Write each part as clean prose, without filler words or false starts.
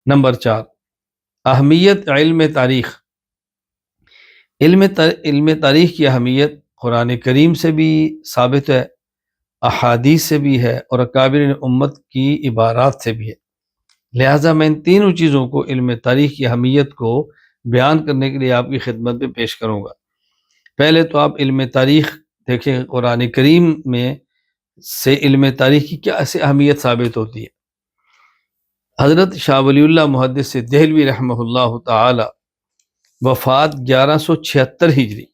Number 4، اہمیت علم تاریخ۔ علم تاریخ کی اہمیت قرآن کریم سے بھی ثابت ہے، احادیث سے بھی ہے، اور اکابر امت کی عبارات سے بھی ہے۔ لہٰذا میں ان تینوں چیزوں کو، علم تاریخ کی اہمیت کو بیان کرنے کے لیے آپ کی خدمت میں پیش کروں گا۔ پہلے تو آپ علم تاریخ دیکھیں، قرآن کریم میں سے علم تاریخ کی کیا ایسی اہمیت ثابت ہوتی ہے۔ حضرت شاہ ولی اللہ محدث دہلوی رحمہ اللہ تعالی، وفات 1176 ہجری۔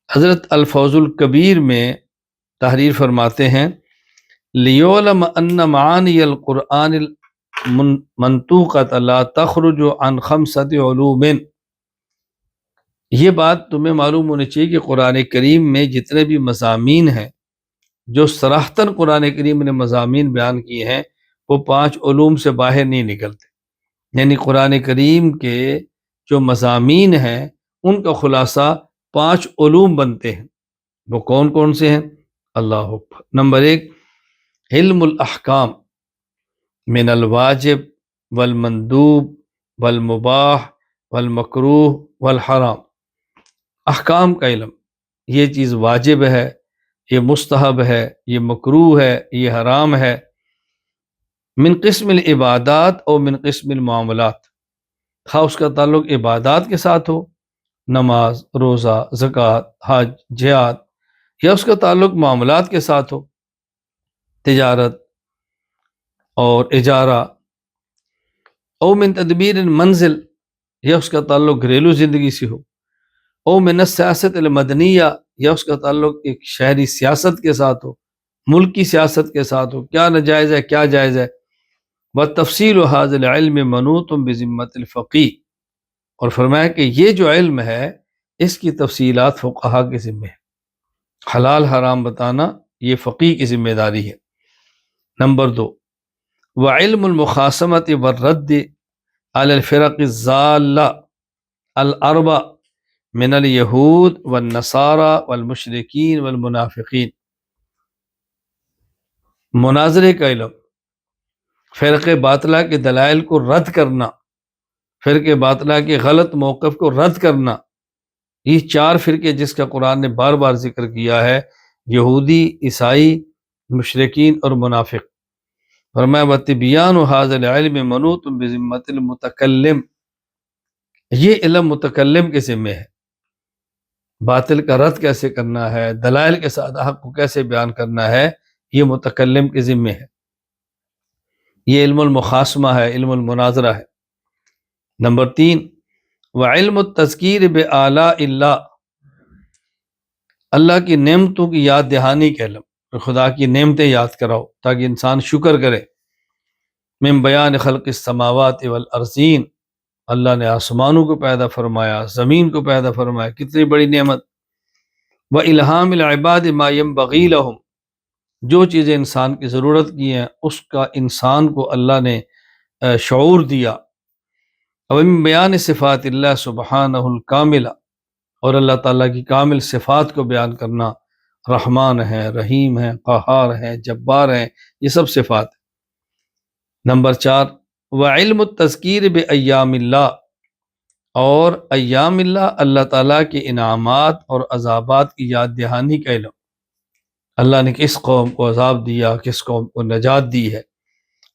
حضرت الفوز الکبیر میں تحریر فرماتے ہیں، لیعلم ان معانی القرآن المنطوقۃ لا تخرج عن 5 علوم۔ یہ بات تمہیں معلوم ہونی چاہیے کہ قرآن کریم میں جتنے بھی مضامین ہیں، جو صراحتاً قرآن کریم نے مضامین بیان کیے ہیں، وہ 5 علوم سے باہر نہیں نکلتے۔ یعنی قرآن کریم کے جو مضامین ہیں ان کا خلاصہ 5 علوم بنتے ہیں۔ وہ کون کون سے ہیں؟ اللہ اکبر۔ نمبر 1، علم الاحکام من الواجب والمندوب والمباح والمکروہ والحرام۔ احکام کا علم، یہ چیز واجب ہے، یہ مستحب ہے، یہ مکروہ ہے، یہ حرام ہے۔ من قسم العبادات اور من قسم المعاملات، خواہ اس کا تعلق عبادات کے ساتھ ہو، نماز، روزہ، زکوٰۃ، حج، جہاد، یا اس کا تعلق معاملات کے ساتھ ہو، تجارت اور اجارہ، او من تدبیر المنزل، یا اس کا تعلق گھریلو زندگی سے ہو، او من السیاست المدنیہ، یا اس کا تعلق ایک شہری سیاست کے ساتھ ہو، ملکی سیاست کے ساتھ ہو، کیا ناجائز ہے کیا جائز ہے۔ وتفصیل هذا العلم منوط بذمۃ الفقیہ، اور فرمایا کہ یہ جو علم ہے اس کی تفصیلات فقہا کے ذمہ ہے، حلال حرام بتانا یہ فقیہ کی ذمہ داری ہے۔ نمبر 2، وعلم المخاصمۃ والرد علی الفرق الضالہ الاربع من الیہود والنصارى والمشرکین والمنافقین۔ مناظرے کا علم، فرقہ باطلہ کے دلائل کو رد کرنا، فرقہ باطلہ کے غلط موقف کو رد کرنا۔ یہ 4 فرقے جس کا قرآن نے بار بار ذکر کیا ہے، یہودی، عیسائی، مشرکین اور منافق۔ فرمایا وَتِبْيَانُ هَذَا الْعِلْمِ مَنُوطٌ بِذِمَّةِ الْمُتَكَلِّمِ، یہ علم متکلم کے ذمہ ہے، باطل کا رد کیسے کرنا ہے، دلائل کے ساتھ حق کو کیسے بیان کرنا ہے، یہ متکلم کے ذمہ ہے۔ یہ علم المخاصمہ ہے، علم المناظرہ ہے۔ نمبر 3، وعلم التذکیر بآلاء اللہ، اللہ کی نعمتوں کی یاد دہانی کا علم، خدا کی نعمتیں یاد کراؤ تاکہ انسان شکر کرے۔ من بیان خلق السماوات والارضین، اللہ نے آسمانوں کو پیدا فرمایا، زمین کو پیدا فرمایا، کتنی بڑی نعمت۔ وإلہام العباد ما ينبغی لہم، جو چیزیں انسان کی ضرورت کی ہیں اس کا انسان کو اللہ نے شعور دیا۔ ومن بیان صفات اللہ سبحانہ الکاملہ، اور اللہ تعالیٰ کی کامل صفات کو بیان کرنا، رحمان ہے، رحیم ہے، قہار ہے، جبار ہے، یہ سب صفات ہیں۔ نمبر 4، وعلم التذکیر بایام اللہ، اور ایام اللہ، اللہ تعالیٰ کے انعامات اور عذابات کی یاد دہانی کا علم، اللہ نے کس قوم کو عذاب دیا، کس قوم کو نجات دی ہے۔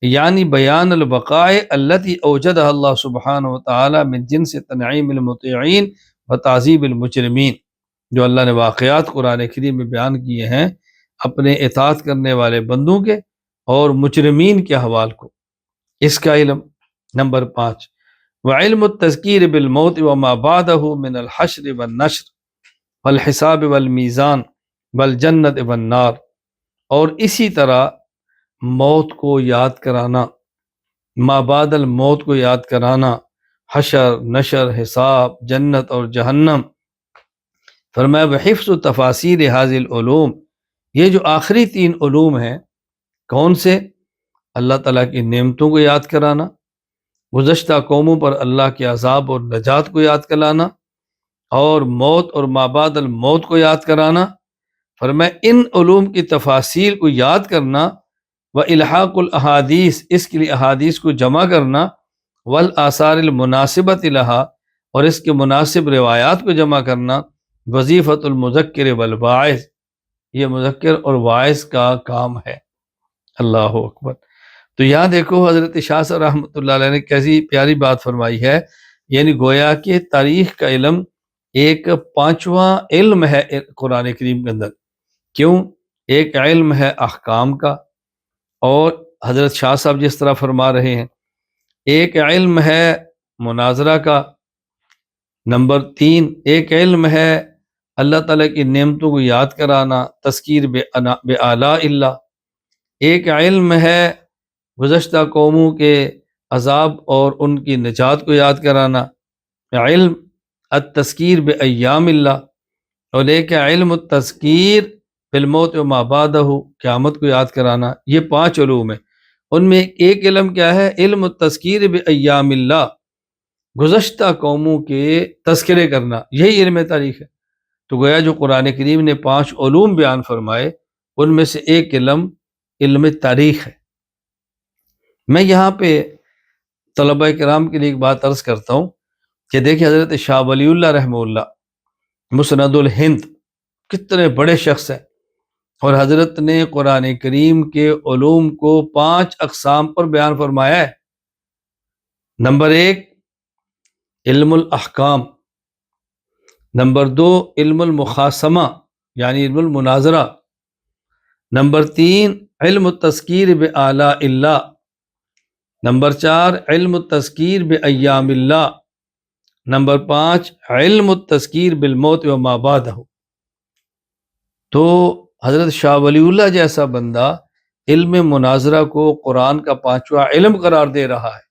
یعنی بیان البقاء التي اوجدها اللہ سبحانہ وتعالی من جنس تنعیم المطیعین و تعذیب المجرمین، جو اللہ نے واقعات قرآن کریم میں بیان کیے ہیں اپنے اطاعت کرنے والے بندوں کے اور مجرمین کے احوال کو، اس کا علم۔ نمبر 5، وعلم التذکیر بالموت وما بعدہ من الحشر والنشر والحساب والمیزان والجنت والنار، اور اسی طرح موت کو یاد کرانا، ما بعد الموت کو یاد کرانا، حشر، نشر، حساب، جنت اور جہنم۔ فرمایا بحفظ تفاصیل هذه العلوم، یہ جو آخری 3 علوم ہیں، کون سے؟ اللہ تعالیٰ کی نعمتوں کو یاد کرانا، گزشتہ قوموں پر اللہ کے عذاب اور نجات کو یاد کرانا، اور موت اور ما بعد الموت کو یاد کرانا۔ فرمایا ان علوم کی تفاصیل کو یاد کرنا، و الحاق الاحادیث، اس کے لیے احادیث کو جمع کرنا، والآثار المناسبۃ لہا، اور اس کے مناسب روایات کو جمع کرنا، وظیفۃ المذکر والواعظ، یہ مذکر اور واعظ کا کام ہے۔ اللہ اکبر۔ تو یہاں دیکھو حضرت شاہ صاحب رحمۃ اللہ علیہ نے کیسی پیاری بات فرمائی ہے، یعنی گویا کہ تاریخ کا علم ایک پانچواں علم ہے قرآن کریم کے اندر۔ کیوں؟ ایک علم ہے احکام کا، اور حضرت شاہ صاحب جس طرح فرما رہے ہیں، ایک علم ہے مناظرہ کا، نمبر 3 ایک علم ہے اللہ تعالیٰ کی نعمتوں کو یاد کرانا، تذکیر بآلاء اللہ، ایک علم ہے گزشتہ قوموں کے عذاب اور ان کی نجات کو یاد کرانا، علم التذکیر بایام اللہ، اور ایک ہے علم التذکیر بالموت و ما بعدہ، قیامت کو یاد کرانا۔ یہ 5 علوم ہیں، ان میں ایک علم کیا ہے؟ علم التذکیر بایام اللہ، گزشتہ قوموں کے تذکرے کرنا، یہی علم تاریخ ہے۔ تو گویا جو قرآن کریم نے 5 علوم بیان فرمائے، ان میں سے ایک علم تاریخ ہے۔ میں یہاں پہ طلبہ کرام کے لیے ایک بات عرض کرتا ہوں کہ دیکھیں حضرت شاہ ولی اللہ رحمہ اللہ مسند الہند کتنے بڑے شخص ہیں، اور حضرت نے قرآن کریم کے علوم کو 5 اقسام پر بیان فرمایا ہے۔ نمبر 1 علم الاحکام، نمبر 2 علم المخاصمہ یعنی علم المناظرہ، نمبر 3 علم التذکیر بآلاء اللہ، نمبر 4 علم التذکیر بایام اللہ، نمبر 5 علم التذکیر بالموت و ما بعدہ۔ تو حضرت شاہ ولی اللہ جیسا بندہ علم مناظرہ کو قرآن کا 5واں علم قرار دے رہا ہے،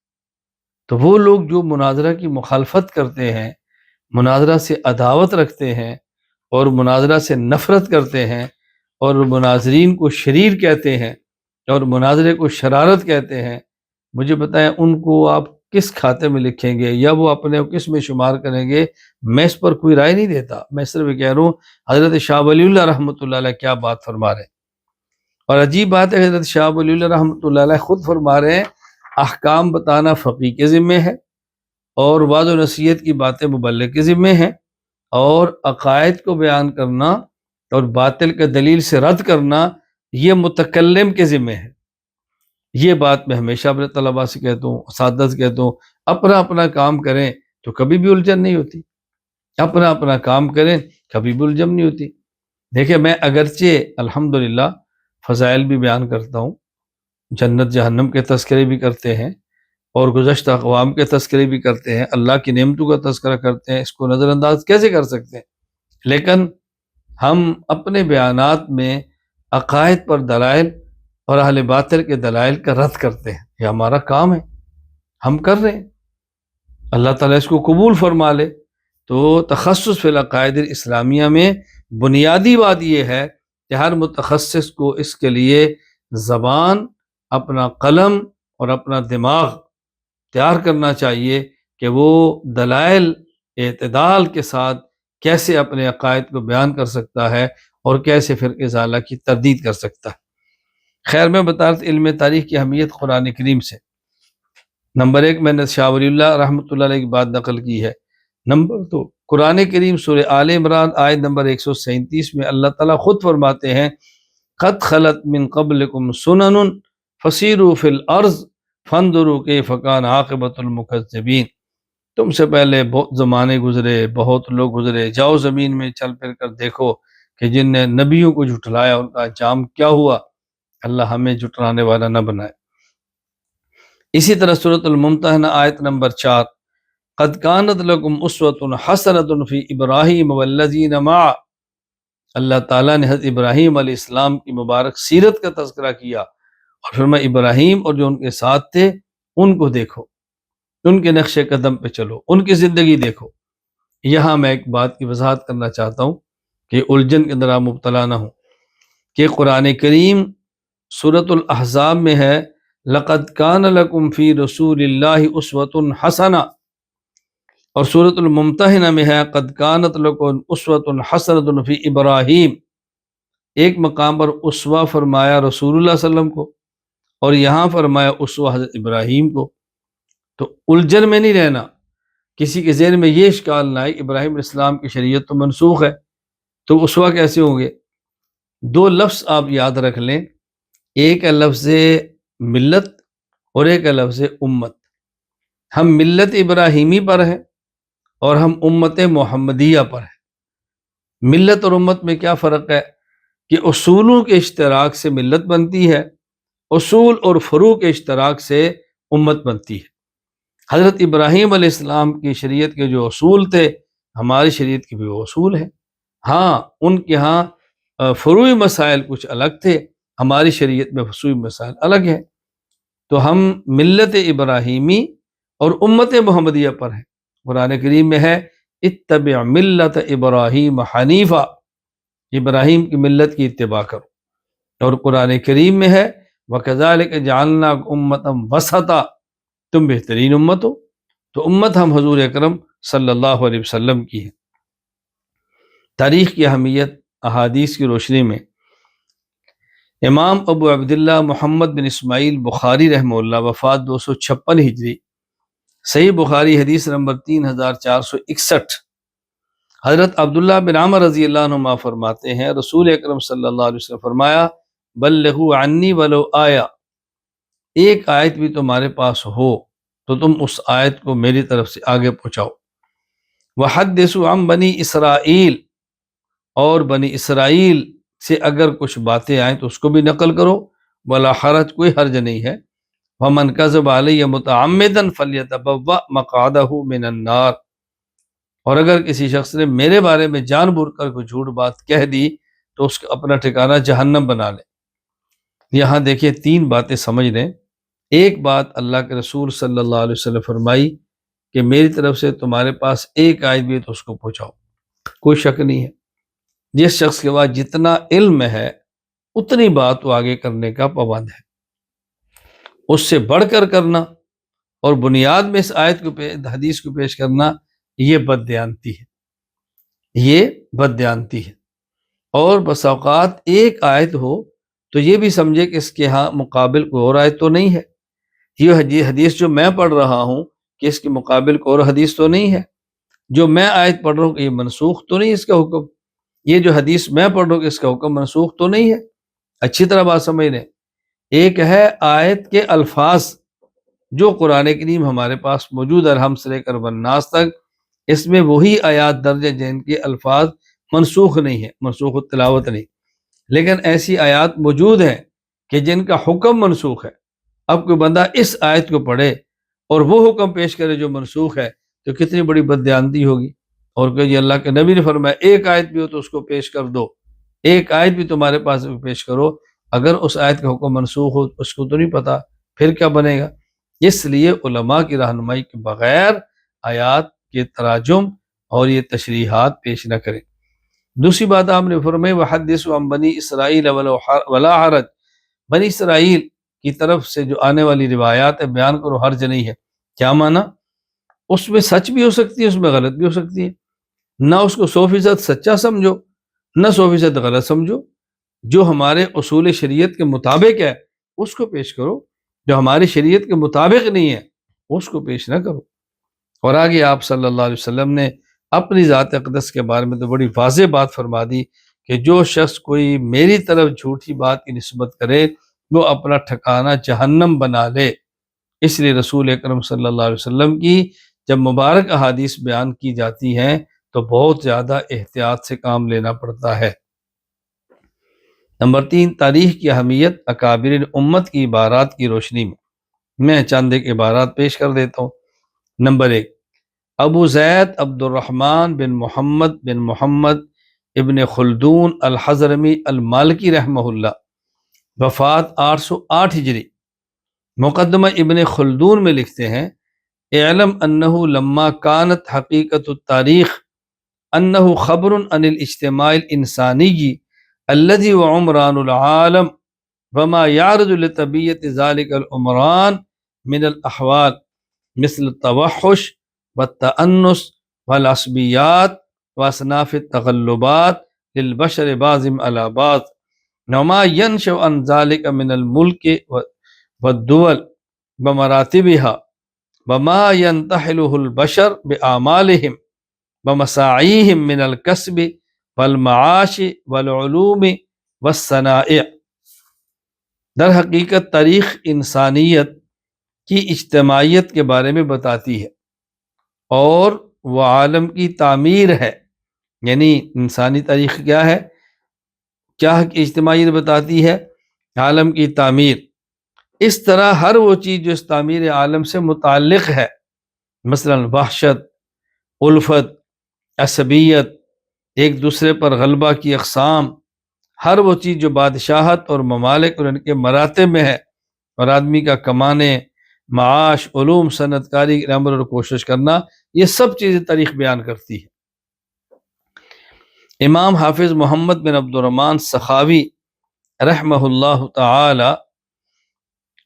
تو وہ لوگ جو مناظرہ کی مخالفت کرتے ہیں، مناظرہ سے عداوت رکھتے ہیں اور مناظرہ سے نفرت کرتے ہیں اور مناظرین کو شریر کہتے ہیں اور مناظرے کو شرارت کہتے ہیں، مجھے بتائیں ان کو آپ کس کھاتے میں لکھیں گے یا وہ اپنے کس میں شمار کریں گے؟ میں اس پر کوئی رائے نہیں دیتا، میں صرف کہہ رہا ہوں حضرت شاہ ولی اللہ رحمۃ اللہ علیہ کیا بات فرما رہے ہیں۔ اور عجیب بات ہے، حضرت شاہ ولی اللہ رحمۃ اللہ علیہ خود فرما رہے ہیں احکام بتانا فقیہ کے ذمے ہے، اور وعظ و نصیحت کی باتیں مبلغ کے ذمے ہیں، اور عقائد کو بیان کرنا اور باطل کے دلیل سے رد کرنا یہ متکلم کے ذمے ہے۔ یہ بات میں ہمیشہ اپنے طلباء سے کہتا ہوں، اساتذہ سے کہتا ہوں، اپنا کام کریں تو کبھی بھی الجھن نہیں ہوتی، اپنا کام کریں کبھی بھی الجھن نہیں ہوتی۔ دیکھیں میں اگرچہ الحمدللہ فضائل بھی بیان کرتا ہوں، جنت جہنم کے تذکرے بھی کرتے ہیں اور گزشتہ اقوام کے تذکرے بھی کرتے ہیں، اللہ کی نعمتوں کا تذکرہ کرتے ہیں، اس کو نظر انداز کیسے کر سکتے ہیں؟ لیکن ہم اپنے بیانات میں عقائد پر دلائل اور اہل باطل کے دلائل کا رد کرتے ہیں، یہ ہمارا کام ہے، ہم کر رہے ہیں، اللہ تعالیٰ اس کو قبول فرما لے۔ تو تخصص فی العقائد الاسلامیہ میں بنیادی بات یہ ہے کہ ہر متخصص کو اس کے لیے زبان، اپنا قلم اور اپنا دماغ تیار کرنا چاہیے کہ وہ دلائل اعتدال کے ساتھ کیسے اپنے عقائد کو بیان کر سکتا ہے اور کیسے فرقہ ضالہ کی تردید کر سکتا ہے۔ خیر میں بتا رہا علم تاریخ کی اہمیت قرآن کریم سے۔ نمبر 1 میں نے شاہ ولی اللہ رحمۃ اللہ علیہ کی بات نقل کی ہے۔ نمبر 2 قرآن کریم سورہ آل عمران آیت نمبر 137 میں اللہ تعالیٰ خود فرماتے ہیں قد خلت من قبلکم سنن فسیروا فی الارض فانظروا کیف کان عاقبۃ المکذبین، تم سے پہلے بہت زمانے گزرے، بہت لوگ گزرے، جاؤ زمین میں چل پھر کر دیکھو کہ جن نے نبیوں کو جھٹلایا ان کا انجام کیا ہوا۔ اللہ ہمیں جھٹلانے والا نہ بنائے۔ اسی طرح سورۃ الممتحنہ آیت نمبر 4 قد کانت لکم اسوۃ حسنۃ فی ابراہیم والذین معہ، اللہ تعالیٰ نے حضرت ابراہیم علیہ السلام کی مبارک سیرت کا تذکرہ کیا اور فرمایا ابراہیم اور جو ان کے ساتھ تھے ان کو دیکھو، ان کے نقش قدم پہ چلو، ان کی زندگی دیکھو۔ یہاں میں ایک بات کی وضاحت کرنا چاہتا ہوں کہ الجھن کے اندر آپ مبتلا نہ ہوں کہ قرآن کریم سورۃ الاحزاب میں ہے لقد کان لکم فی رسول اللہ اسوۃ حسنہ، اور سورۃ الممتحنہ میں ہے قد کانت لکم اسوۃ حسنۃ فی ابراہیم۔ ایک مقام پر اسوہ فرمایا رسول اللہ صلی اللہ علیہ وسلم کو اور یہاں فرمایا اسوہ حضرت ابراہیم کو۔ تو الجھن میں نہیں رہنا، کسی کے ذہن میں یہ اشکال نہ آئے ابراہیم علیہ السلام کی شریعت تو منسوخ ہے، تو اسوا کیسے ہوں گے؟ دو لفظ آپ یاد رکھ لیں، ایک ہے لفظ ملت اور ایک ہے لفظ امت۔ ہم ملت ابراہیمی پر ہیں اور ہم امت محمدیہ پر ہیں۔ ملت اور امت میں کیا فرق ہے کہ اصولوں کے اشتراک سے ملت بنتی ہے، اصول اور فروع کے اشتراک سے امت بنتی ہے۔ حضرت ابراہیم علیہ السلام کی شریعت کے جو اصول تھے، ہماری شریعت کے بھی وہ اصول ہیں۔ ہاں ان کے ہاں فروعی مسائل کچھ الگ تھے، ہماری شریعت میں فروعی مسائل الگ ہیں۔ تو ہم ملت ابراہیمی اور امت محمدیہ پر ہیں۔ قرآن کریم میں ہے اتبع ملت ابراہیم حنیفہ، ابراہیم کی ملت کی اتباع کرو۔ اور قرآن کریم میں ہے وَكَذَلِكَ جَعَلْنَاكُمْ أُمَّةً وَسَطًا، تم بہترین امت ہو۔ تو امت ہم حضور اکرم صلی اللہ علیہ وسلم کی ہے۔ تاریخ کی اہمیت احادیث کی روشنی میں امام ابو عبداللہ محمد بن اسماعیل بخاری رحمہ اللہ، وفات 256 ہجری، صحیح بخاری حدیث نمبر 3461۔ حضرت عبداللہ بن عمر رضی اللہ عنہما فرماتے ہیں رسول اکرم صلی اللہ علیہ وسلم فرمایا بلغوا عنی ولو آیا، ایک آیت بھی تمہارے پاس ہو تو تم اس آیت کو میری طرف سے آگے پہنچاؤ۔ وحدثوا عن بنی اسرائیل، اور بنی اسرائیل سے اگر کچھ باتیں آئیں تو اس کو بھی نقل کرو، ولا حرج، کوئی حرج نہیں ہے۔ ومن کذب علی متعمدا فلیتبوأ مقعدہ من النار، اور اگر کسی شخص نے میرے بارے میں جان بوجھ کر کوئی جھوٹ بات کہہ دی تو اس کا اپنا ٹھکانہ جہنم بنا لے۔ یہاں دیکھیں تین باتیں سمجھ لیں۔ ایک بات اللہ کے رسول صلی اللہ علیہ وسلم فرمائی کہ میری طرف سے تمہارے پاس ایک آیت بھی ہے تو اس کو پہنچاؤ، کوئی شک نہیں ہے۔ جس شخص کے بعد جتنا علم ہے اتنی بات وہ آگے کرنے کا پابند ہے، اس سے بڑھ کر کرنا اور بنیاد میں اس آیت کو حدیث کو پیش کرنا، یہ بددیانتی ہے، یہ بددیانتی ہے۔ اور بس اوقات ایک آیت ہو تو یہ بھی سمجھے کہ اس کے ہاں مقابل کوئی اور آیت تو نہیں ہے، یہ حدیث جو میں پڑھ رہا ہوں کہ اس کے مقابل کوئی اور حدیث تو نہیں ہے، جو میں آیت پڑھ رہا ہوں کہ یہ منسوخ تو نہیں اس کا حکم، یہ جو حدیث میں پڑھ رہا ہوں کہ اس کا حکم منسوخ تو نہیں ہے۔ اچھی طرح بات سمجھ لیں، ایک ہے آیت کے الفاظ جو قرآن کریم ہمارے پاس موجود ہے الحمد سے لے کر والناس تک، اس میں وہی آیات درج ہیں جن کے الفاظ منسوخ نہیں ہیں، منسوخ التلاوت نہیں، لیکن ایسی آیات موجود ہیں کہ جن کا حکم منسوخ ہے۔ اب کوئی بندہ اس آیت کو پڑھے اور وہ حکم پیش کرے جو منسوخ ہے تو کتنی بڑی بددیانتی ہوگی۔ اور کہ اللہ کے نبی نے فرمایا ایک آیت بھی ہو تو اس کو پیش کر دو، ایک آیت بھی تمہارے پاس پیش کرو، اگر اس آیت کا حکم منسوخ ہو اس کو تو نہیں پتا پھر کیا بنے گا۔ اس لیے علماء کی رہنمائی کے بغیر آیات کے تراجم اور یہ تشریحات پیش نہ کریں۔ دوسری بات آپ نے فرمائی وحدثوا عن بنی اسرائیل ولا حرج، بنی اسرائیل کی طرف سے جو آنے والی روایات ہے بیان کرو، حرج نہیں ہے۔ کیا معنی؟ اس میں سچ بھی ہو سکتی ہے، اس میں غلط بھی ہو سکتی ہے، نہ اس کو 100% سچا سمجھو نہ 100% غلط سمجھو، جو ہمارے اصول شریعت کے مطابق ہے اس کو پیش کرو، جو ہماری شریعت کے مطابق نہیں ہے اس کو پیش نہ کرو۔ اور آگے آپ صلی اللہ علیہ وسلم نے اپنی ذات اقدس کے بارے میں تو بڑی واضح بات فرما دی کہ جو شخص کوئی میری طرف جھوٹی بات کی نسبت کرے وہ اپنا ٹھکانہ جہنم بنا لے۔ اس لیے رسول اکرم صلی اللہ علیہ وسلم کی جب مبارک احادیث بیان کی جاتی ہیں تو بہت زیادہ احتیاط سے کام لینا پڑتا ہے۔ نمبر 3، تاریخ کی اہمیت اکابر امت کی عبارات کی روشنی میں چند ایک عبارات پیش کر دیتا ہوں۔ نمبر 1، ابو زید عبد الرحمن بن محمد ابن خلدون الحضرمی المالکی رحمہ اللہ، وفات 808 ہجری۔ مقدمہ ابن خلدون میں لکھتے ہیں اعلم انہ لما کانت حقیقت التاریخ انہ خبر عن الاجتماع الانسانی الذي وعمران العالم وما يعرض لطبیعت ذلك العمران من الاحوال مثل التوحش والتأنس والعصبیات واصناف التغلبات للبشر بعضهم على بعض وما ينشأ عن ذلك من الملك والدول بمراتبها وما ينتحله البشر بأعمالهم ومساعيهم من الكسب والمعاش والعلوم والصنائع۔ در حقیقت تاریخ انسانیت کی اجتماعیت کے بارے میں بتاتی ہے اور وہ عالم کی تعمیر ہے، یعنی انسانی تاریخ کیا ہے، کیا اجتماعیت بتاتی ہے؟ عالم کی تعمیر۔ اس طرح ہر وہ چیز جو اس تعمیر عالم سے متعلق ہے، مثلا وحشت، الفت، عصبیت، ایک دوسرے پر غلبہ کی اقسام، ہر وہ چیز جو بادشاہت اور ممالک اور ان کے مراتب میں ہے، اور آدمی کا کمانے، معاش، علوم، صنعت کاری کی عمل اور کوشش کرنا، یہ سب چیزیں تاریخ بیان کرتی ہے۔ امام حافظ محمد بن عبد الرحمن سخاوی رحمہ اللہ تعالی،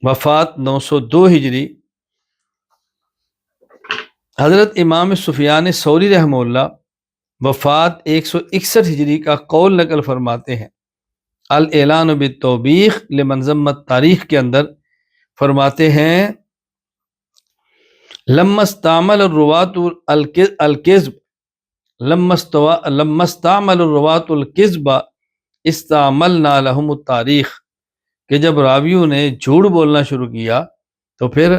وفات 902 ہجری، حضرت امام سفیان ثوری رحمہ اللہ وفات 161 ہجری کا قول نقل فرماتے ہیں۔ الاعلان بالتوبیخ لمنظمت تاریخ کے اندر فرماتے ہیں، لما استعمل الروات الکذب لما استعمل الروات الکذب استعملنا لهم التاریخ، کہ جب راویوں نے جھوٹ بولنا شروع کیا تو پھر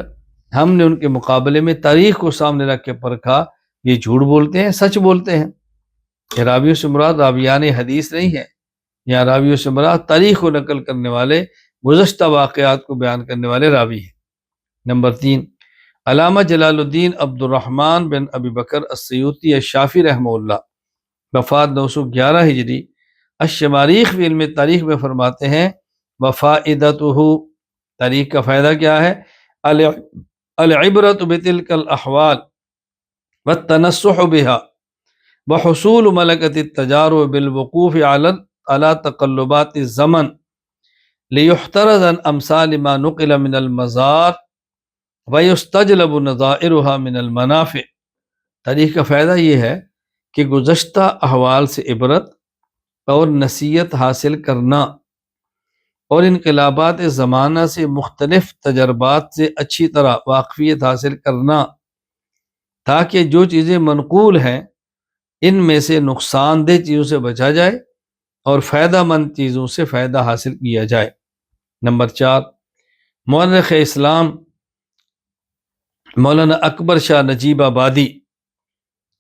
ہم نے ان کے مقابلے میں تاریخ کو سامنے رکھ کے پرکھا، یہ جھوٹ بولتے ہیں سچ بولتے ہیں۔ یہ راویوں سے مراد راویان حدیث نہیں ہے، یا راویوں سے مراد تاریخ کو نقل کرنے والے، گزشتہ واقعات کو بیان کرنے والے راوی ہیں۔ نمبر 3، علامہ جلال الدین عبد الرحمن بن ابی بکر السیوطی الشافعی رحمہ اللہ، وفات 911 ہجری، الشماریخ فی علم تاریخ میں فرماتے ہیں، وفائدتہ، تاریخ کا فائدہ کیا ہے؟ العبرۃ بتلک الاحوال والتنصح بها وحصول ملکۃ التجارب بالوقوف على تقلبات الزمن لیحترز عن امثال ما نقل من المزار ویستجلب نظائرها من المنافع۔ تاریخ کا فائدہ یہ ہے کہ گزشتہ احوال سے عبرت اور نصیحت حاصل کرنا، اور انقلابات زمانہ سے مختلف تجربات سے اچھی طرح واقفیت حاصل کرنا، تاکہ جو چیزیں منقول ہیں ان میں سے نقصان دہ چیزوں سے بچا جائے اور فائدہ مند چیزوں سے فائدہ حاصل کیا جائے۔ نمبر 4، مورخ اسلام مولانا اکبر شاہ نجیب آبادی،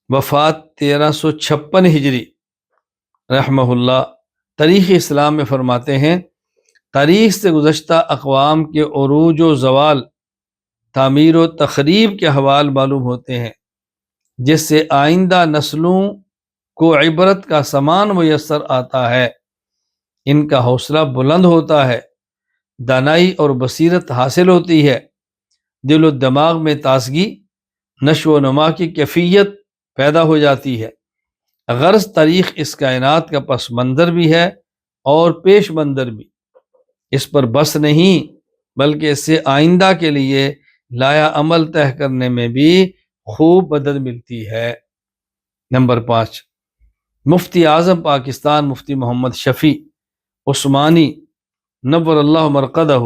وفات 1356 ہجری رحمہ اللہ، تاریخ اسلام میں فرماتے ہیں، تاریخ سے گزشتہ اقوام کے عروج و زوال، تعمیر و تخریب کے حوال معلوم ہوتے ہیں، جس سے آئندہ نسلوں کو عبرت کا سامان میسر آتا ہے، ان کا حوصلہ بلند ہوتا ہے، دانائی اور بصیرت حاصل ہوتی ہے، دل و دماغ میں تازگی، نشو و نما کی کیفیت پیدا ہو جاتی ہے۔ غرض تاریخ اس کائنات کا پس منظر بھی ہے اور پیش منظر بھی، اس پر بس نہیں بلکہ اس سے آئندہ کے لیے لایا عمل طے کرنے میں بھی خوب مدد ملتی ہے۔ نمبر 5، مفتی اعظم پاکستان مفتی محمد شفیع عثمانی نور اللہ مرقدہ،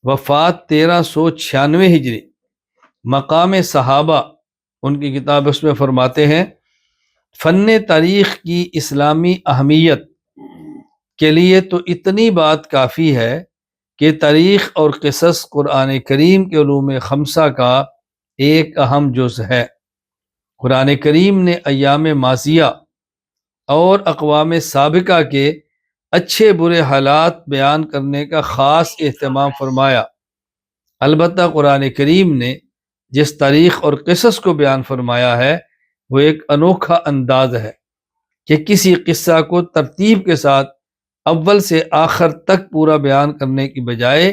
وفات 1396 ہجری، مقام صحابہ، ان کی کتاب اس میں فرماتے ہیں، فن تاریخ کی اسلامی اہمیت کے لیے تو اتنی بات کافی ہے کہ تاریخ اور قصص قرآن کریم کے علوم خمسہ کا ایک اہم جز ہے۔ قرآن کریم نے ایام ماضیہ اور اقوام سابقہ کے اچھے برے حالات بیان کرنے کا خاص اہتمام فرمایا۔ البتہ قرآن کریم نے جس تاریخ اور قصص کو بیان فرمایا ہے وہ ایک انوکھا انداز ہے کہ کسی قصہ کو ترتیب کے ساتھ اول سے آخر تک پورا بیان کرنے کی بجائے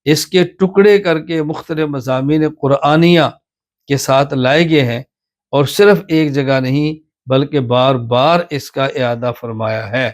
اس کے ٹکڑے کر کے مختلف مضامین قرآنیہ کے ساتھ لائے گئے ہیں، اور صرف ایک جگہ نہیں بلکہ بار بار اس کا اعادہ فرمایا ہے۔